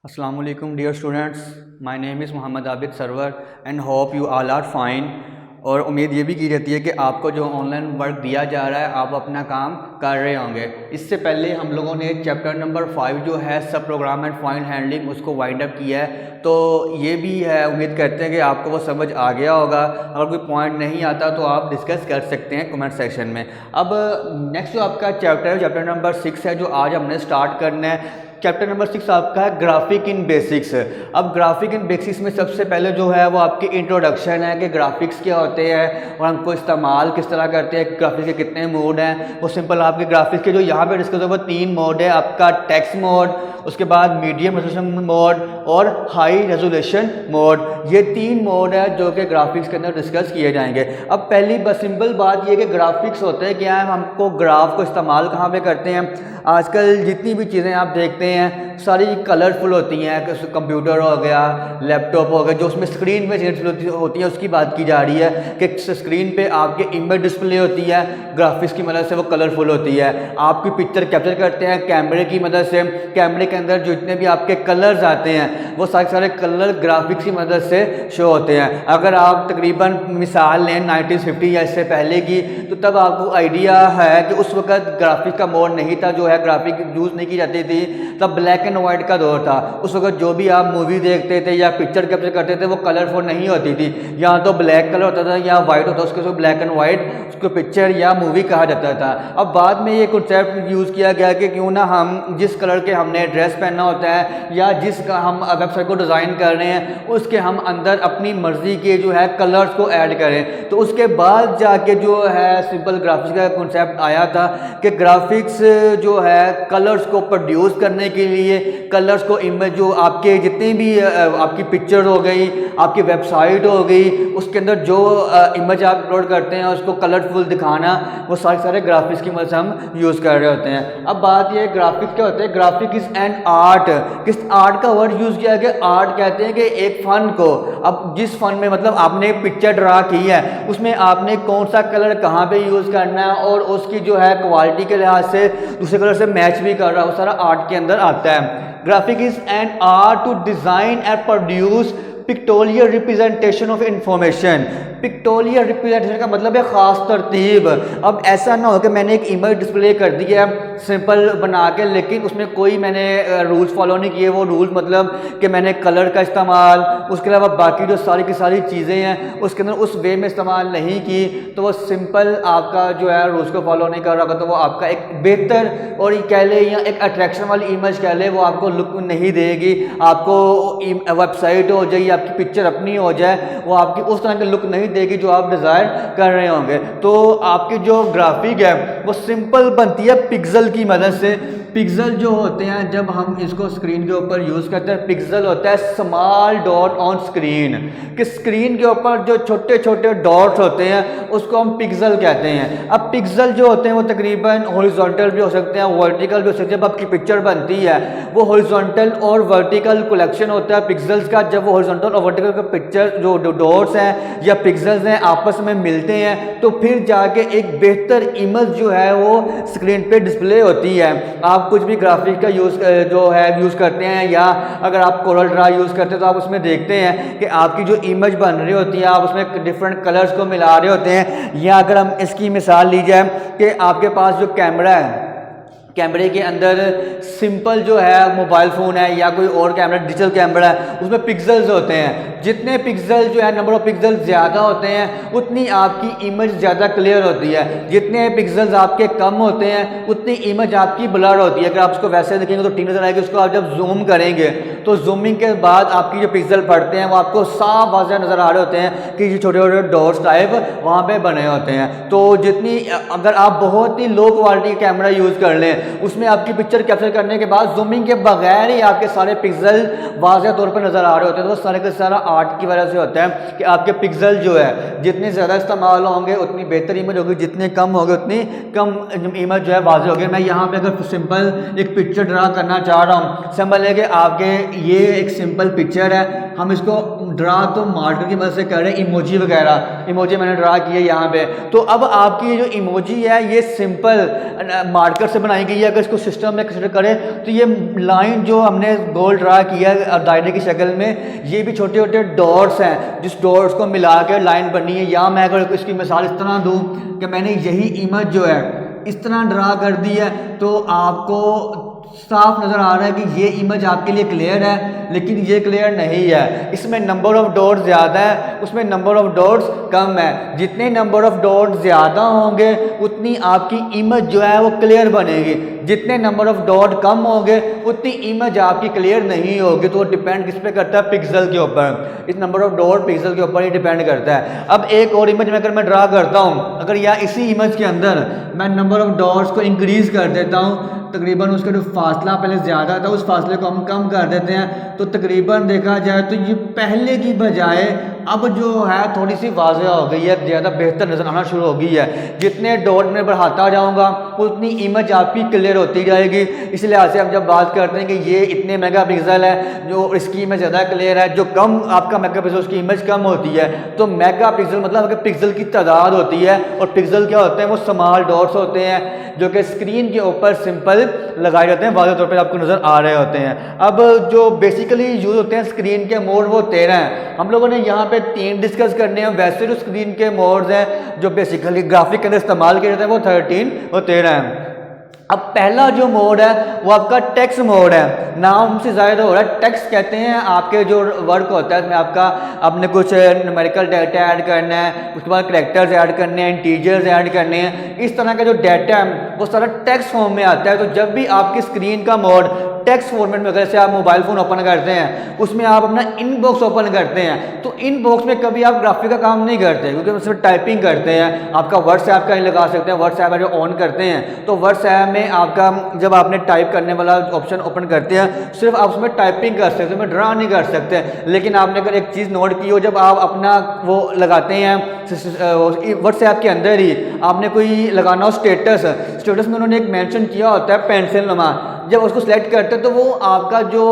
Assalamu alaikum dear students, my name is Mohammad Abid Sarwar and hope you all are fine। और उम्मीद ये भी की जाती है कि आपको जो ऑनलाइन वर्क दिया जा रहा है आप अपना काम कर रहे होंगे। इससे पहले हम लोगों ने चैप्टर नंबर 5 जो है सब प्रोग्राम एंड फाइल हैंडलिंग उसको वाइंड अप किया है, तो ये भी है उम्मीद करते हैं कि आपको वो समझ आ गया होगा। अगर कोई पॉइंट नहीं आता तो आप डिस्कस कर सकते हैं कमेंट सेक्शन में। अब नेक्स्ट जो आपका चैप्टर है चैप्टर नंबर 6 है जो आज हमने स्टार्ट करना है। चैप्टर नंबर 6 आपका है ग्राफिक इन बेसिक्स। अब ग्राफिक इन बेसिक्स में सबसे पहले जो है वो आपकी इंट्रोडक्शन है कि ग्राफिक्स क्या होते हैं और हमको इस्तेमाल किस तरह करते हैं, ग्राफिक्स के कितने मोड हैं। वो सिंपल आपके ग्राफिक्स के जो यहाँ पे डिस्कस हुआ 3 मोड है, आपका टेक्स्ट मोड, उसके बाद मीडियम रेजोल्यूशन मोड और हाई रेजोल्यूशन मोड। ये 3 मोड है जो कि ग्राफिक्स के अंदर डिस्कस किए जाएंगे। अब पहली बस सिंपल बात ये कि ग्राफिक्स होते हैं क्या है, हमको ग्राफ को इस्तेमाल कहाँ पे करते हैं। आजकल जितनी भी चीज़ें आप देखते हैं सारी कलरफुल होती हैं, कंप्यूटर हो गया, लैपटॉप हो गया, जो उसमें स्क्रीन में होती है उसकी बात की जा रही है कि स्क्रीन पे आपके इमेज डिस्प्ले होती है, ग्राफिक्स की मदद से वो कलरफुल होती है। आपकी पिक्चर कैप्चर करते हैं कैमरे की मदद से, कैमरे के अंदर जो जितने भी आपके कलर्स आते हैं वो सारे सारे कलर ग्राफिक्स की मदद से शो होते हैं। अगर आप तकरीबन मिसाल लें 1950 या इससे पहले की, तो तब आपको आइडिया है कि उस वक्त ग्राफिक का मोड नहीं था, जो है ग्राफिक यूज़ नहीं की जाती थी, तब ब्लैक एंड वाइट का दौर था। उस वक्त जो भी आप मूवी देखते थे या पिक्चर कैप्चर करते थे वो कलरफुल नहीं होती थी, या तो ब्लैक कलर होता था या वाइट होता था, उसको ब्लैक एंड वाइट उसको पिक्चर या मूवी कहा जाता था। अब बाद में ये कॉन्सेप्ट यूज़ किया गया कि क्यों ना हम जिस कलर के हमने ड्रेस पहनना होता है या जिस का हम वेबसाइट को डिज़ाइन कर रहे हैं उसके हम अंदर अपनी मर्ज़ी के जो है कलर्स को ऐड करें। तो उसके बाद जाके जो है सिंपल ग्राफिक्स का कॉन्सेप्ट आया था कि ग्राफिक्स जो है कलर्स को प्रोड्यूस करने के लिए, कलर्स को इमेज जो आपके जितनी भी आपकी पिक्चर हो गई, आपकी वेबसाइट हो गई, उसके अंदर जो इमेज आप अपलोड करते हैं उसको कलरफुल दिखाना, वो सारे सारे ग्राफिक्स की मदद से हम यूज़ कर रहे होते हैं। अब बात ये ग्राफिक्स क्या होते हैं, ग्राफिक इज एन आर्ट। किस आर्ट का वर्ड यूज़ किया गया, आर्ट कहते हैं कि एक फ़न को। अब जिस फ़न में मतलब आपने पिक्चर ड्रा की है उसमें आपने कौन सा कलर कहाँ पे यूज़ करना है और उसकी जो है क्वालिटी के लिहाज से दूसरे कलर से मैच भी कर रहा है, वो सारा आर्ट के अंदर आता है। Graphic is an art to design and produce pictorial representation of information. Pictorial representation का मतलब है ख़ास तरतीब। अब ऐसा ना हो कि मैंने एक इमेज डिस्प्ले कर दी है सिंपल बना के, लेकिन उसमें कोई मैंने रूल्स फॉलो नहीं किए। वो रूल्स मतलब कि मैंने कलर का इस्तेमाल, उसके अलावा बाकी जो सारी की सारी चीज़ें हैं उसके अंदर उस वे में इस्तेमाल नहीं की, तो वो सिंपल आपका जो है रूल्स को फॉलो नहीं कर रहा होगा, तो वो आपका एक बेहतर और कह ले या एक अट्रैक्शन वाली इमेज कह ले, वो आपको लुक नहीं देगी। आपको वेबसाइट हो जाए, आपकी पिक्चर अपनी हो जाए, वो आपकी उस तरह की लुक नहीं देगी जो आप डिज़ायर कर रहे होंगे। तो आपकी जो ग्राफिक है वो सिंपल बनती है पिक्सल की मदद से। पिक्सल जो होते हैं जब हम इसको स्क्रीन के ऊपर यूज़ करते हैं, पिक्सल होता है स्मॉल डॉट ऑन स्क्रीन, कि स्क्रीन के ऊपर जो छोटे छोटे डॉट्स होते हैं उसको हम पिक्सल कहते हैं। अब पिक्सल जो होते हैं वो तकरीबन हॉरिजॉन्टल भी हो सकते हैं, वर्टिकल भी हो सकते हैं। जब आपकी पिक्चर बनती है वो हॉरिजॉन्टल और वर्टिकल कलेक्शन होता है पिक्सल्स का। जब वो हॉरिजॉन्टल और वर्टिकल का पिक्चर जो डॉट्स हैं या पिक्सल्स हैं आपस में मिलते हैं तो फिर जाके एक बेहतर इमेज जो है वो स्क्रीन पे डिस्प्ले होती है। आप कुछ भी ग्राफिक का यूज़ यूज़ करते हैं या अगर आप कोरल ड्रा यूज़ करते हैं तो आप उसमें देखते हैं कि आपकी जो इमेज बन रही होती है आप उसमें डिफरेंट कलर्स को मिला रहे होते हैं। या अगर हम इसकी मिसाल ली जाए कि आपके पास जो कैमरा है, कैमरे के अंदर सिंपल जो है मोबाइल फ़ोन है या कोई और कैमरा डिजिटल कैमरा है उसमें पिक्सल्स होते हैं। जितने पिक्सल जो है नंबर ऑफ पिक्सल ज़्यादा होते हैं उतनी आपकी इमेज ज़्यादा क्लियर होती है। जितने पिक्सल्स आपके कम होते हैं उतनी इमेज आपकी ब्लर होती है। अगर आप उसको वैसे देखेंगे तो ठीक नज़र आएगी, उसको आप जब जूम करेंगे तो जूमिंग के बाद आपकी जो पिक्सल पड़ते हैं वो आपको साफ वाज़ह नज़र आ रहे होते हैं कि ये छोटे छोटे डॉट्स टाइप वहाँ पर बने होते हैं। तो जितनी अगर आप बहुत ही लो क्वालिटी कैमरा यूज़ कर लें उसमें आपकी पिक्चर कैप्चर करने के बाद जूमिंग के बगैर ही आपके सारे पिक्सल वाज़ह तौर पर नज़र आ रहे होते हैं, तो वो सारे का सारा आर्ट की वजह से होता है कि आपके पिक्सल जो है जितने ज़्यादा इस्तेमाल होंगे उतनी बेहतर इमेज होगी, जितने कम होंगे उतनी कम इमेज जो है वाज़ेह होगी। मैं यहाँ पे अगर सिंपल एक पिक्चर ड्रा करना चाह रहा हूँ, सिंपल है कि आपके ये एक सिंपल पिक्चर है, हम इसको ड्रा तो मार्कर की मदद से कर रहे हैं, इमोजी वगैरह इमोजी मैंने ड्रा की है यहाँ पे। तो अब आपकी जो इमोजी है ये सिंपल मार्कर से बनाई गई है। अगर इसको सिस्टम में कंसिडर करें तो ये लाइन जो हमने गोल ड्रा किया है दायरे की शक्ल में, ये भी छोटे छोटे डॉट्स हैं, जिस डॉट्स को मिला कर लाइन बनी है। या मैं अगर इसकी मिसाल इस तरह दूँ कि मैंने यही इमेज जो है इस तरह ड्रा कर दी है, तो आपको साफ नज़र आ रहा है कि ये इमेज आपके लिए क्लियर है, लेकिन ये क्लियर नहीं है। इसमें नंबर ऑफ डॉट्स ज़्यादा है, उसमें नंबर ऑफ डॉट्स कम है। जितने नंबर ऑफ डॉट्स ज़्यादा होंगे उतनी आपकी इमेज जो है वो क्लियर बनेगी, जितने नंबर ऑफ डॉट कम होंगे उतनी इमेज आपकी क्लियर नहीं होगी। तो वो डिपेंड किस पे करता है? पिक्सल के ऊपर। इस नंबर ऑफ डॉट पिक्सल के ऊपर ही डिपेंड करता है। अब एक और इमेज में अगर मैं ड्रा करता हूँ, अगर या इसी इमेज के अंदर मैं नंबर ऑफ डॉट्स को इंक्रीज़ कर देता हूँ, तकरीबन उसका जो फासला पहले ज़्यादा था उस फासले को हम कम कर देते हैं, तो तकरीबन देखा जाए तो ये पहले की बजाय अब जो है थोड़ी सी वाज़ेह हो गई है, ज़्यादा बेहतर नज़र आना शुरू हो गई है। जितने डॉट में बढ़ाता जाऊँगा उतनी इमेज आपकी क्लियर होती जाएगी। इस लिहाज से हम जब बात करते हैं कि ये इतने मेगापिक्सल है, जो इसकी इमेज ज़्यादा क्लियर है, जो कम आपका मेगापिक्सल उसकी इमेज कम होती है। तो मेगापिक्सल मतलब अगर पिक्सल की तादाद होती है, और पिक्सल क्या होते हैं? वो स्मॉल डॉट्स होते हैं जो कि स्क्रीन के ऊपर सिंपल लगाए जाते हैं, वाज़ेह तौर पर आपको नज़र आ रहे होते हैं। अब जो बेसिकली यूज़ होते हैं स्क्रीन के मोड वो 13 हैं। हम लोगों ने यहाँ पे 3 डिस्कस करने हैं। वैसे जो स्क्रीन के मोड्स हैं जो बेसिकली ग्राफिक के अंदर इस्तेमाल किए जाते हैं वो 13 और 13 हैं। अब पहला जो मोड है वो आपका टेक्स्ट मोड है। नाम से ज़ाहिर हो रहा है, टेक्स्ट कहते हैं आपके जो वर्क होता है उसमें आपने कुछ न्यूमेरिकल डाटा ऐड करना है, उसके बाद करैक्टर्स ऐड करने हैं, इंटीजर्स ऐड करने हैं। इस तरह का जो डाटा है वो सारा टेक्स्ट फॉर्म में आता है। तो जब भी आपकी स्क्रीन का मोड टेक्स्ट फॉर्मेट में, जैसे आप मोबाइल फ़ोन ओपन करते हैं उसमें आप अपना इनबॉक्स ओपन करते हैं, तो इनबॉक्स में कभी आप ग्राफिक का काम नहीं करते क्योंकि उसमें टाइपिंग करते हैं। आपका व्हाट्सएप का ही लगा सकते हैं, व्हाट्सएप जो ऑन करते हैं तो व्हाट्सएप में आपका जब आपने टाइप करने वाला ऑप्शन ओपन करते हैं सिर्फ आप उसमें टाइपिंग कर सकते हैं, ड्रा नहीं कर सकते। लेकिन आपने अगर एक चीज़ नोट की हो, जब आप अपना वो लगाते हैं व्हाट्सएप के अंदर ही आपने कोई लगाना हो स्टेटस में उन्होंने एक मेंशन किया होता है पेंसिल नुमा, जब उसको सिलेक्ट करते हैं तो वो आपका जो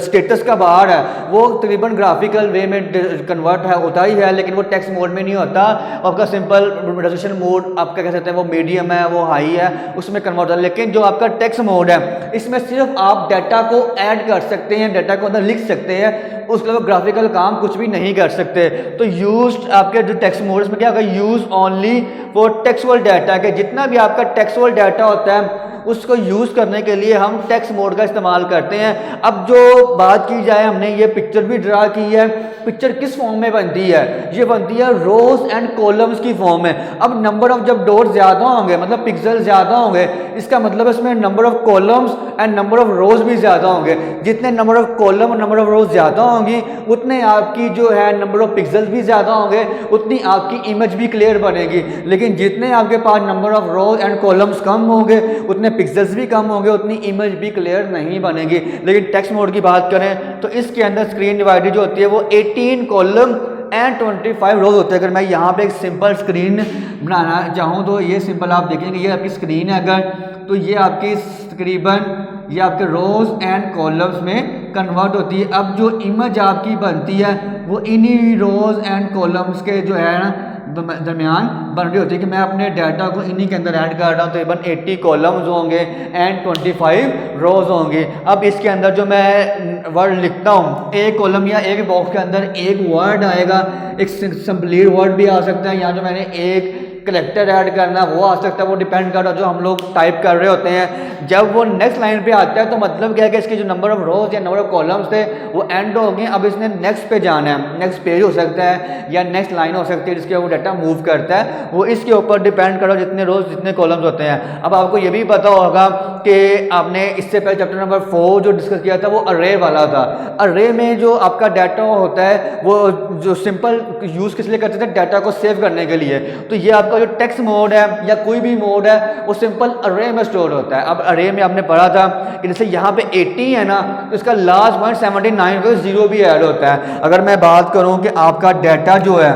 स्टेटस का बार है वो तकरीबन ग्राफिकल वे में कन्वर्ट होता ही है, लेकिन वो टेक्स्ट मोड में नहीं होता। आपका सिंपल रेजोल्यूशन मोड आपका कह सकते हैं वो मीडियम है, वो हाई है, उसमें कन्वर्ट होता है। लेकिन जो आपका टेक्स्ट मोड है इसमें सिर्फ आप डाटा को ऐड कर सकते हैं, डाटा को अंदर लिख सकते हैं, उसके अलावा ग्राफिकल काम कुछ भी नहीं कर सकते। तो यूज आपके जो टेक्स्ट मोड इसमें क्या होगा? Use only for textual data के जितना भी आपका टेक्सुअल डाटा होता है उसको यूज़ करने के लिए हम टेक्स्ट मोड का इस्तेमाल करते हैं। अब जो बात की जाए, हमने ये पिक्चर भी ड्रा की है, पिक्चर किस फॉर्म में बनती है? ये बनती है रोज एंड कॉलम्स की फॉर्म में। अब नंबर ऑफ जब डॉट ज़्यादा होंगे मतलब पिक्सल ज़्यादा होंगे, इसका मतलब इसमें number of columns and number of रोज भी ज़्यादा होंगे। जितने नंबर ऑफ कॉलम और नंबर ऑफ रोज ज़्यादा होंगी उतने आपकी जो है नंबर ऑफ पिक्सल्स भी ज़्यादा होंगे, उतनी आपकी इमेज भी क्लियर बनेगी। लेकिन जितने आपके पास number of rows and columns कम होंगे उतने पिक्सल्स भी कम होंगे, उतनी इमेज भी क्लियर नहीं बनेगी। लेकिन टेक्स्ट मोड की बात करें तो इसके अंदर स्क्रीन डिवाइडर जो होती है वो 18 कॉलम एंड 25 रोज होते हैं। अगर मैं यहाँ पे एक सिंपल स्क्रीन बनाना चाहूँ तो ये सिंपल आप देखेंगे, ये आपकी स्क्रीन है अगर, तो ये आपकी तकरीबन ये आपके रोज एंड कॉलम्स में कन्वर्ट होती है। अब जो इमेज आपकी बनती है वो इन्हीं रोज एंड कॉलम्स के जो है ना दरमियान बन रही होती है कि मैं अपने डाटा को इन्हीं के अंदर ऐड कर रहा हूँ। तो तकरीबन 80 कॉलम्स होंगे एंड 25 रोज होंगे। अब इसके अंदर जो मैं वर्ड लिखता हूँ, एक कॉलम या एक बॉक्स के अंदर एक वर्ड आएगा, एक सिंपलीट वर्ड भी आ सकता है, या जो मैंने एक करेक्टर ऐड करना वो आ सकता है, वो डिपेंड कर रहा है जो हम लोग टाइप कर रहे होते हैं। जब वो नेक्स्ट लाइन पे आता है तो मतलब क्या है कि इसके जो नंबर ऑफ रोज या नंबर ऑफ कॉलम्स थे वो एंड हो गए। अब इसने नेक्स्ट पे जाना है, नेक्स्ट पेज हो सकता है या नेक्स्ट लाइन हो सकती है जिसके वो डाटा मूव करता है, वो इसके ऊपर डिपेंड कर रहा है जितने रोज जितने कॉलम्स होते हैं। अब आपको ये भी पता होगा कि आपने इससे पहले चैप्टर नंबर 4 जो डिस्कस किया था वो अर्रे वाला था। अर्रे में जो आपका डाटा होता है वो जो सिंपल यूज़ किस लिए करते थे? डाटा को सेव करने के लिए। तो ये आपका आपका जो टेक्स्ट मोड है या कोई भी मोड है वो सिंपल अरे में स्टोर होता है। अब अरे में आपने पढ़ा था कि जैसे यहाँ पे 80 है ना, तो इसका लास्ट पॉइंट 79 पे 0 भी ऐड होता है। अगर मैं बात करूँ कि आपका डाटा जो है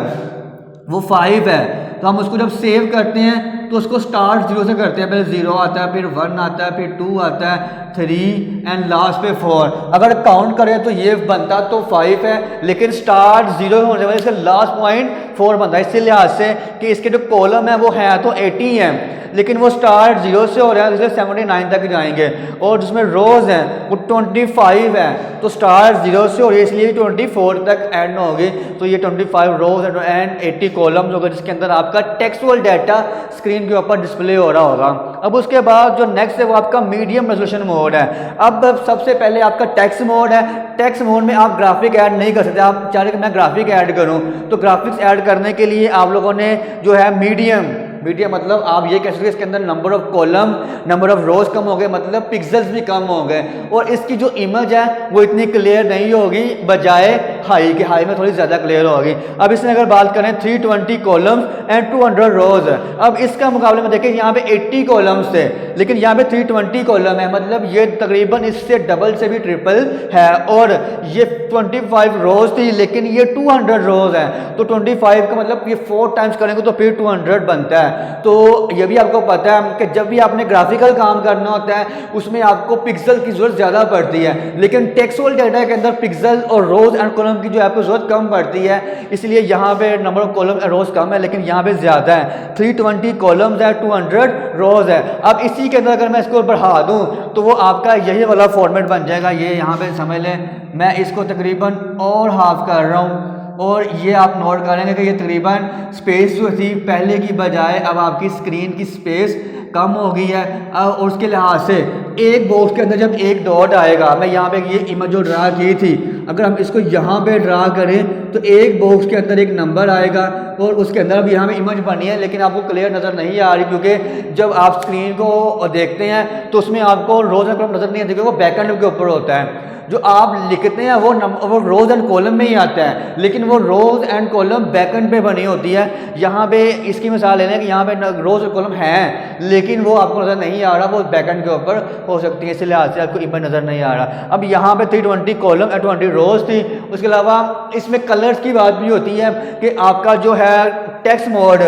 वो 5 है, तो हम उसको जब सेव करते हैं तो उसको स्टार्ट 0 से करते हैं। पहले 0 आता है, फिर 1 आता है, फिर 2 आता है, 3 एंड लास्ट पे 4। अगर काउंट करें तो ये बनता तो 5 है, लेकिन स्टार्ट 0 होने वाले इसका लास्ट पॉइंट 4 बनता है। इसी लिहाज से कि इसके जो कॉलम है वो है तो 80 है, लेकिन वो स्टार्ट 0 से हो रहा है, इसलिए 79 तक जाएंगे। और जिसमें रोज़ हैं वो 25 है, तो स्टार्ट 0 से हो रही है इसलिए 24 तक एंड होगी। तो ये 25 रोज़ एंड 80 कॉलम्स होगा, जिसके अंदर आपका टेक्सुअल डाटा स्क्रीन के ऊपर डिस्प्ले हो रहा होगा। अब उसके बाद जो नेक्स्ट है वो आपका मीडियम रेजोल्यूशन मोड है। अब सबसे पहले आपका टेक्स्ट मोड है। टेक्स्ट मोड में आप ग्राफिक ऐड नहीं कर सकते। आप चाह रहे कि मैं ग्राफिक ऐड करूं, तो ग्राफिक्स ऐड करने के लिए आप लोगों ने जो है मीडियम मतलब आप ये कह सकते हैं इसके अंदर number of column, number of rows कम हो गए, मतलब पिक्सेल्स भी कम हो गए, और इसकी जो इमेज है वो इतनी क्लियर नहीं होगी बजाय हाई के। हाई में थोड़ी ज़्यादा क्लियर होगी। अब इसमें अगर बात करें 320 कॉलम्स एंड 200 रोज। अब इसका मुकाबले में देखें यहाँ पे 80 कॉलम्स थे, लेकिन यहाँ पे 320 कॉलम है, मतलब ये तकरीबन इससे डबल से भी ट्रिपल है। और ये 25 रोज थी, लेकिन ये 200 रोज है, तो 25 का मतलब ये 4 टाइम्स करेंगे तो फिर 200 बनता है। तो ये भी आपको पता है कि जब भी आपने ग्राफिकल काम करना होता है उसमें आपको पिक्सल की जरूरत ज़्यादा पड़ती है, लेकिन टेक्सुअल डाटा के अंदर पिक्सल और रोज एंड कॉलम की जो है आपको जरूरत कम पड़ती है। इसलिए यहाँ पे नंबर ऑफ कॉलम एंड रोज कम है, लेकिन यहाँ पे ज़्यादा है। 320 कॉलम्स है, 200 रोज है। अब इसी के अंदर अगर मैं इसको बढ़ा दूँ तो वो आपका यही वाला फॉर्मेट बन जाएगा। ये यहाँ पे समझ लें, मैं इसको तकरीबन और हाफ कर रहा हूँ, और ये आप नोट करेंगे कि ये तकरीबन स्पेस जो थी पहले की बजाय अब आपकी स्क्रीन की स्पेस कम हो गई है। और उसके लिहाज से एक बॉक्स के अंदर जब एक डॉट आएगा, मैं यहाँ पे ये इमेज जो ड्रा की थी, अगर हम इसको यहाँ पे ड्रा करें तो एक बॉक्स के अंदर एक नंबर आएगा, और उसके अंदर अब यहाँ पे इमेज बनी है, लेकिन आपको क्लियर नज़र नहीं आ रही, क्योंकि जब आप स्क्रीन को देखते हैं तो उसमें आपको रोज एंड कॉलम नज़र नहीं आती, क्योंकि वो बैकएंड के ऊपर होता है। जो आप लिखते हैं वो रोज एंड कॉलम में ही आता है, लेकिन वो रोज एंड कॉलम बैकएंड पे बनी होती है। यहाँ पे इसकी मिसाल लेना है कि यहाँ पे रोज और कॉलम है, लेकिन वो आपको नज़र नहीं आ रहा, वो बैकएंड के ऊपर हो सकती है, इस लिहाज से आपको इमेज नज़र नहीं आ रहा। अब यहाँ पे 320 कॉलम एंड 20 रोज थी। उसके अलावा इसमें कलर्स की बात भी होती है कि आपका जो है टेक्स्ट मोड,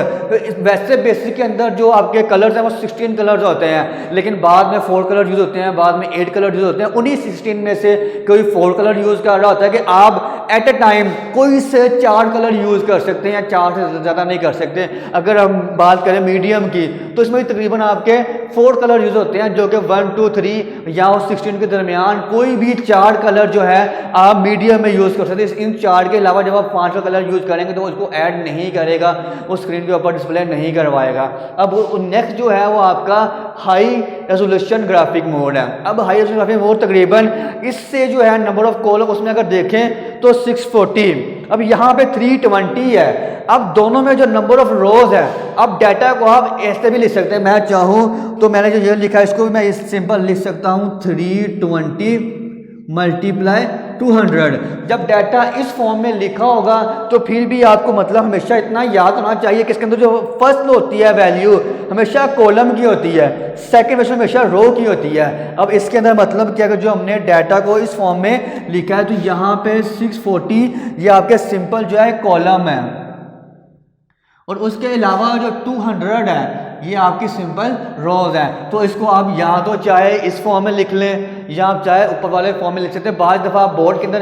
वैसे बेसिक के अंदर जो आपके कलर्स हैं वो 16 कलर्स होते हैं, लेकिन बाद में 4 कलर यूज़ होते हैं, बाद में 8 कलर यूज़ होते हैं। उन्हीं 16 में से कोई 4 कलर यूज़ कर रहा होता है कि आप एट ए टाइम कोई से 4 कलर यूज़ कर सकते हैं, 4 से ज़्यादा नहीं कर सकते। अगर हम बात करें मीडियम की तो इसमें तकरीबन आपके 4 कलर यूज़ होते हैं, जो कि 1, 2, 3 या 16 के दरमियान कोई भी 4 कलर जो है आप मीडियम में यूज़ कर सकते हैं। इन 4 के अलावा जब आप 5वां कलर यूज़ करेंगे तो उसको ऐड नहीं करेगा, वो स्क्रीन के ऊपर डिस्प्ले नहीं करवाएगा। अब नेक्स्ट जो है वो आपका हाई रेजोल्यूशन ग्राफिक मोड है। अब हाई रेजोल्यूशन ग्राफिक मोड तकरीबन इससे जो है नंबर ऑफ कॉलम उसमें अगर देखें तो 640, अब यहाँ पे 320 है। अब दोनों में जो नंबर ऑफ रोज है, अब डाटा को आप ऐसे भी लिख सकते हैं, मैं चाहूँ तो मैंने जो ये लिखा है इसको भी मैं सिंपल लिख सकता हूँ 320 मल्टीप्लाई 200। जब डाटा इस फॉर्म में लिखा होगा तो फिर भी आपको मतलब हमेशा इतना याद होना चाहिए कि इसके अंदर जो फर्स्ट होती है वैल्यू हमेशा कॉलम की होती है, सेकंड वैल्यू हमेशा रो की होती है। अब इसके अंदर मतलब क्या, जो हमने डाटा को इस फॉर्म में लिखा है तो यहाँ पे 640 ये आपके सिंपल जो है कॉलम है, और उसके अलावा जो 200 है ये आपकी सिंपल रोज है। तो इसको आप या तो चाहे इस फॉर्म में लिख लें या आप चाहे ऊपर वाले फॉर्म में लिख सकते हैं। बाद दफ़ा आप बोर्ड के अंदर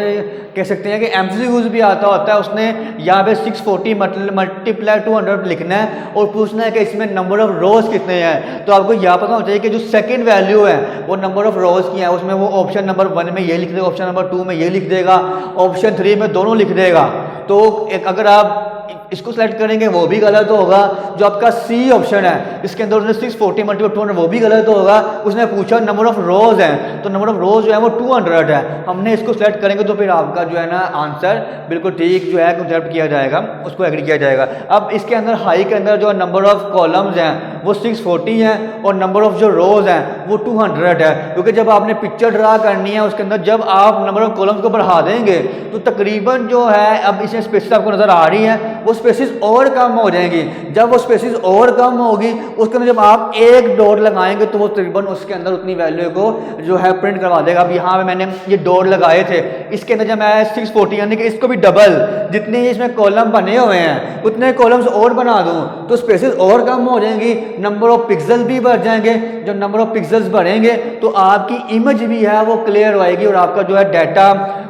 कह सकते हैं कि MCQs भी आता होता है, उसने यहाँ पे 640 मल्टीप्लाई 200 लिखना है और पूछना है कि इसमें नंबर ऑफ रोज कितने हैं। तो आपको यह पता होना चाहिए कि जो सेकंड वैल्यू है वो नंबर ऑफ रोज की है, उसमें वो ऑप्शन नंबर 1 में ये लिख देगा, ऑप्शन नंबर 2 में ये लिख देगा, ऑप्शन 3 में दोनों लिख देगा। तो अगर आप इसको सेलेक्ट करेंगे वो भी गलत होगा। जो आपका सी ऑप्शन है इसके अंदर उसने 640 मल्टीप्लाई 200 वो भी गलत होगा। उसने पूछा नंबर ऑफ रोज है, तो नंबर ऑफ रोज जो है वो 200 है। हमने इसको सेलेक्ट करेंगे तो फिर आपका जो है ना आंसर बिल्कुल ठीक जो है कंसेप्ट किया जाएगा, उसको एग्री किया जाएगा। अब इसके अंदर हाई के अंदर जो नंबर ऑफ कॉलम्स हैं वो 640 हैं और नंबर ऑफ जो रोज हैं वो 200 है, क्योंकि जब आपने पिक्चर ड्रा करनी है उसके अंदर जब आप नंबर ऑफ कॉलम्स को बढ़ा देंगे तो तकरीबन जो है, अब इसमें स्पेस आपको नजर आ रही है, वो स्पेसिस और कम हो जाएंगी। जब वो स्पेसिस और कम होगी उसके अंदर जब आप एक डॉट लगाएंगे तो वो तकरीबन उसके अंदर उतनी वैल्यू को जो है प्रिंट करवा देगा। अब यहाँ पे मैंने ये डॉट लगाए थे, इसके अंदर जब मैं 640 यानी कि इसको भी डबल जितने इसमें कॉलम बने हुए हैं उतने कॉलम्स और बना दूँ तो स्पेसिस और कम हो जाएंगी, नंबर ऑफ पिक्सल भी बढ़ जाएंगे। जब नंबर ऑफ पिक्सल्स बढ़ेंगे तो आपकी इमेज भी है वो क्लियर होएगी और आपका जो है डाटा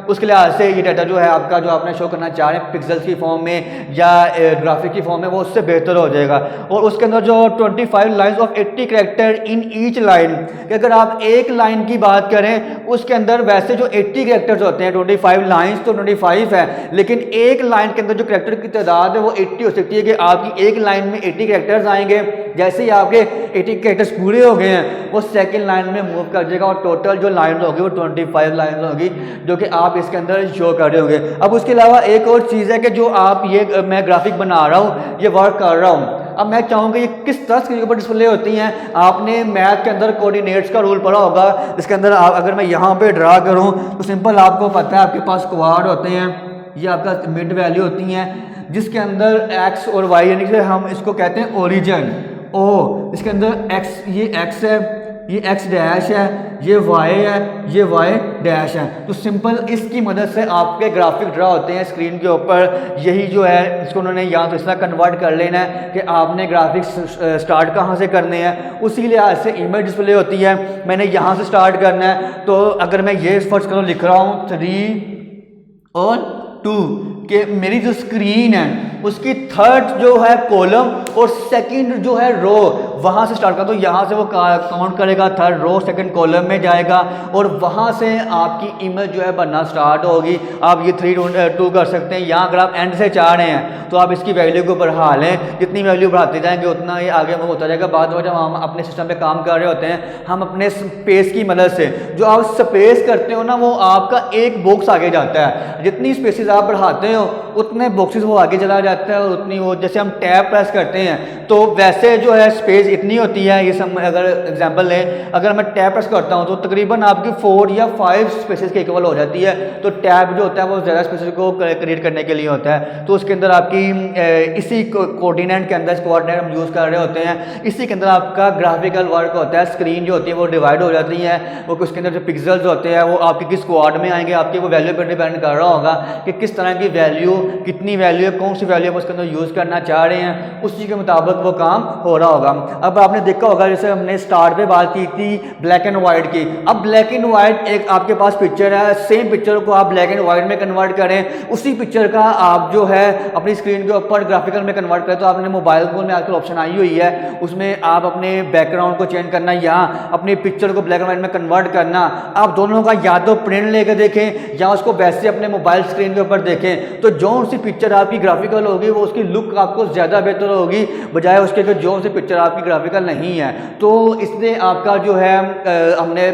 उसके लिहाज से ये डाटा जो है आपका जो आपने शो करना चाह रहे हैं पिक्सल्स की फॉर्म में या ग्राफिक की फॉर्म में वो उससे बेहतर हो जाएगा। और उसके अंदर जो 25 lines of 80 character in each line, कि अगर आप एक लाइन की बात करें उसके अंदर वैसे जो 80 कैरेक्टर्स होते हैं 25 लाइन्स तो 25 है, लेकिन एक लाइन के अंदर जो कैरेक्टर की तादाद है वो 80 हो सकती है कि आपकी एक लाइन में 80 कैरेक्टर्स आएंगे। जैसे ही आपके 80 कैरेक्टर्स पूरे हो गए हैं वो सेकेंड लाइन में मूव कर जाएगा और टोटल जो लाइन होगी वो 25 लाइन होगी जो कि आप इसके अंदर शो कर रहे होंगे। अब उसके अलावा एक और चीज़ है कि जो आप ये मैं ग्राफिक बना रहा हूँ ये वर्क कर रहा हूँ, अब मैं चाहूँगा ये किस तरह स्क्रीन पर डिस्प्ले होती हैं। आपने मैथ के अंदर कोऑर्डिनेट्स का रूल पढ़ा होगा, इसके अंदर आप अगर मैं यहाँ पे ड्रा करूँ तो सिंपल आपको पता है आपके पास क्वाड होते हैं, ये आपका मिड वैल्यू होती हैं जिसके अंदर एक्स और वाई यानी कि हम इसको कहते हैं ओरिजिन ओ, इसके अंदर एक्स ये एक्स है, ये एक्स डैश है, ये वाई है, ये वाई डैश है। तो सिंपल इसकी मदद से आपके ग्राफिक ड्रा होते हैं स्क्रीन के ऊपर। यही जो है इसको उन्होंने यहाँ तो इस तरह कन्वर्ट कर लेना है कि आपने ग्राफिक्स स्टार्ट कहाँ से करने हैं, उसी लिहाज से इमेज डिस्प्ले होती है। मैंने यहाँ से स्टार्ट करना है तो अगर मैं ये फर्स्ट करो लिख रहा हूँ 3 और 2 कि मेरी जो स्क्रीन है उसकी थर्ड जो है कॉलम और सेकंड जो है रो वहाँ से स्टार्ट कर, तो यहाँ से वो काउंट करेगा थर्ड रो सेकंड कॉलम में जाएगा और वहाँ से आपकी इमेज जो है बनना स्टार्ट होगी। आप ये 3 2 कर सकते हैं। यहाँ अगर आप एंड से चाह रहे हैं तो आप इसकी वैल्यू को बढ़ा लें, जितनी वैल्यू बढ़ाते जाएंगे उतना ही आगे मूव होता जाएगा। बाद में जब हम अपने सिस्टम पे काम कर रहे होते हैं हम अपने स्पेस की मदद से जो आप स्पेस करते हो ना वो आपका एक बॉक्स आगे जाता है, जितनी स्पेसिस आप बढ़ाते हो उतने बॉक्सेस वो आगे चला जाता है और उतनी वो जैसे हम टैब प्रेस करते हैं तो वैसे जो है स्पेस इतनी होती है। ये सब अगर एग्जांपल लें, अगर मैं टैब प्रेस करता हूँ तो तकरीबन आपकी 4 या 5 स्पेसेस के इक्वल हो जाती है। तो टैब जो होता है वो ज़्यादा स्पेसेस को क्रिएट करने के लिए होता है। तो उसके अंदर आपकी इसी कोऑर्डिनेट के अंदर कोऑर्डिनेट हम यूज़ कर रहे होते हैं, इसी के अंदर आपका ग्राफिकल वर्क होता है। स्क्रीन जो होती है वो डिवाइड हो जाती है, वो उसके अंदर जो पिक्सल्स होते हैं वो आपके किस क्वाड में आएंगे, आपके वो वैल्यू पर डिपेंड कर रहा होगा कि किस तरह की वैल्यू, कितनी वैल्यू है, कौन सी वैल्यू आप उसके अंदर यूज़ करना चाह रहे हैं, उसी के मुताबिक वो काम हो रहा होगा। अब आपने देखा होगा जैसे हमने स्टार्ट पे बात की थी ब्लैक एंड वाइट की। अब ब्लैक एंड वाइट एक आपके पास पिक्चर है, सेम पिक्चर को आप ब्लैक एंड वाइट में कन्वर्ट करें, उसी पिक्चर का आप जो है अपनी स्क्रीन के ऊपर ग्राफिकल में कन्वर्ट करें। तो आपने मोबाइल फोन में आजकल ऑप्शन आई हुई है, उसमें आप अपने बैकग्राउंड को चेंज करना या अपनी पिक्चर को ब्लैक एंड वाइट में कन्वर्ट करना। आप दोनों का या तो प्रिंट लेकर देखें या उसको वैसे अपने मोबाइल स्क्रीन के ऊपर देखें, तो जो सी पिक्चर आपकी ग्राफिकल होगी वो उसकी लुक आपको ज़्यादा बेहतर होगी बजाय उसके कि जो सी पिक्चर आपकी ग्राफिकल नहीं है। तो इसलिए आपका जो है हमने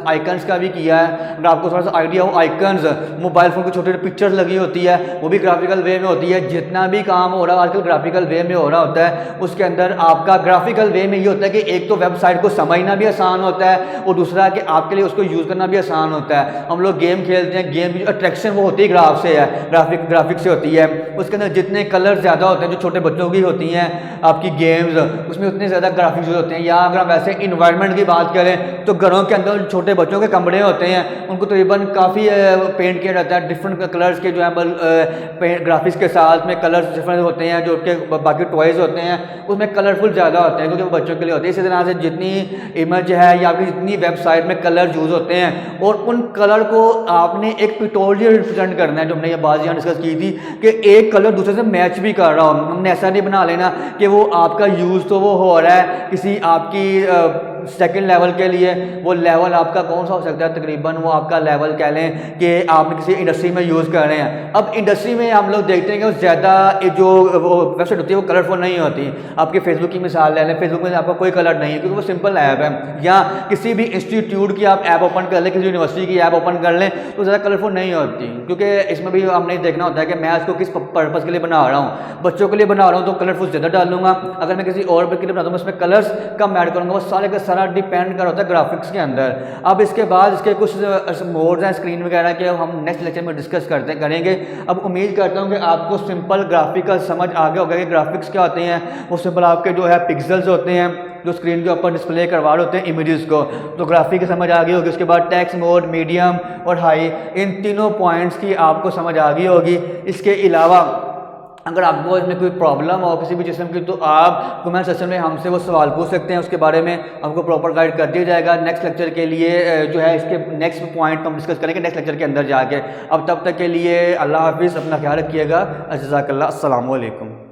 आइकन्स का भी किया है। अगर आपको थोड़ा सा आइडिया हो, आइकन्स मोबाइल फ़ोन की छोटी छोटी पिक्चर्स लगी होती है वो भी ग्राफिकल वे में होती है। जितना भी काम हो रहा है आजकल ग्राफिकल वे में हो रहा होता है, उसके अंदर आपका ग्राफिकल वे में ये होता है कि एक तो वेबसाइट को समझना भी आसान होता है और दूसरा कि आपके लिए उसको यूज़ करना भी आसान होता है। हम लोग गेम खेलते हैं, गेम की अट्रैक्शन वो होती है ग्राफ से है, ग्राफिक से होती है। उसके अंदर जितने कलर ज़्यादा होते हैं जो छोटे बच्चों की होती हैं आपकी गेम्स, उसमें उतने ज़्यादा ग्राफिक्स यूज होते हैं। या अगर हम वैसे इन्वायरमेंट की बात करें तो घरों के अंदर छोटे बच्चों के कमरे होते हैं उनको तकरीबन काफ़ी पेंट किया जाता है डिफरेंट कलर्स के जो है ग्राफिक्स के साथ में कलर्स डिफरेंट होते हैं। जो के बाकी टॉयज़ होते हैं उसमें कलरफुल ज़्यादा होते हैं क्योंकि वो बच्चों के लिए होते हैं। इसी तरह से जितनी इमेज है या आपकी जितनी वेबसाइट में कलर यूज़ होते हैं और उन कलर को आपने एक पिक्टोरियल रिप्रेजेंट करना है, जो हमने ये बात यहाँ डिस्कस की थी कि एक कलर दूसरे से मैच भी कर रहा हो। हमने ऐसा नहीं बना लेना कि वो आपका यूज़ तो वो हो रहा है किसी आपकी सेकंड लेवल के लिए, वो लेवल आपका कौन सा हो सकता है, तकरीबन वो आपका लेवल कह लें कि आपने किसी इंडस्ट्री में यूज़ कर रहे हैं। अब इंडस्ट्री में हम लोग देखते हैं कि ज़्यादा जो वो वेबसाइट होती है वो कलरफुल नहीं होती। आपके फेसबुक की मिसाल ले लें, फेसबुक में आपका कोई कलर नहीं है क्योंकि वो सिंपल ऐप है। या किसी भी इंस्टीट्यूट की आप ऐप ओपन कर लें, किसी यूनिवर्सिटी की ऐप ओपन कर लें तो ज़्यादा कलरफुल नहीं होती क्योंकि इसमें भी हमने देखना होता है कि मैं इसको किस पर्पज़ के लिए बना रहा हूँ। बच्चों के लिए बना रहा हूँ तो कलरफुल ज़्यादा डालूंगा, अगर मैं किसी और के लिए बनाता हूँ उसमें कलर्स कम ऐड करूँगा, वो सारे के सारा डिपेंड कर होता है ग्राफिक्स के अंदर। अब इसके बाद इसके कुछ मोड्स हैं स्क्रीन वगैरह के, हम नेक्स्ट लेक्चर में डिस्कस करेंगे। अब उम्मीद करता हूँ कि आपको सिंपल ग्राफिकल समझ आ गया होगा कि ग्राफिक्स क्या होते हैं। वो सिंपल आपके जो है पिक्सल्स होते हैं जो स्क्रीन के ऊपर डिस्प्ले करवा रहे होते हैं इमेजेस को, तो ग्राफिक समझ आ गई होगी। उसके बाद टेक्स्ट मोड, मीडियम और हाई, इन तीनों पॉइंट्स की आपको समझ आ गई होगी। इसके अलावा अगर आपको इसमें कोई प्रॉब्लम हो किसी भी किस्म की, तो आप कमेंट सेक्शन में हमसे वो सवाल पूछ सकते हैं, उसके बारे में आपको प्रॉपर गाइड कर दिया जाएगा। नेक्स्ट लेक्चर के लिए जो है इसके नेक्स्ट पॉइंट हम डिस्कस करेंगे नेक्स्ट लेक्चर के अंदर जाके। अब तब तक के लिए अल्लाह हाफिज़, अपना ख्याल रखिएगा। जज़ाकल्लाह, अस्सलामु अलैकुम।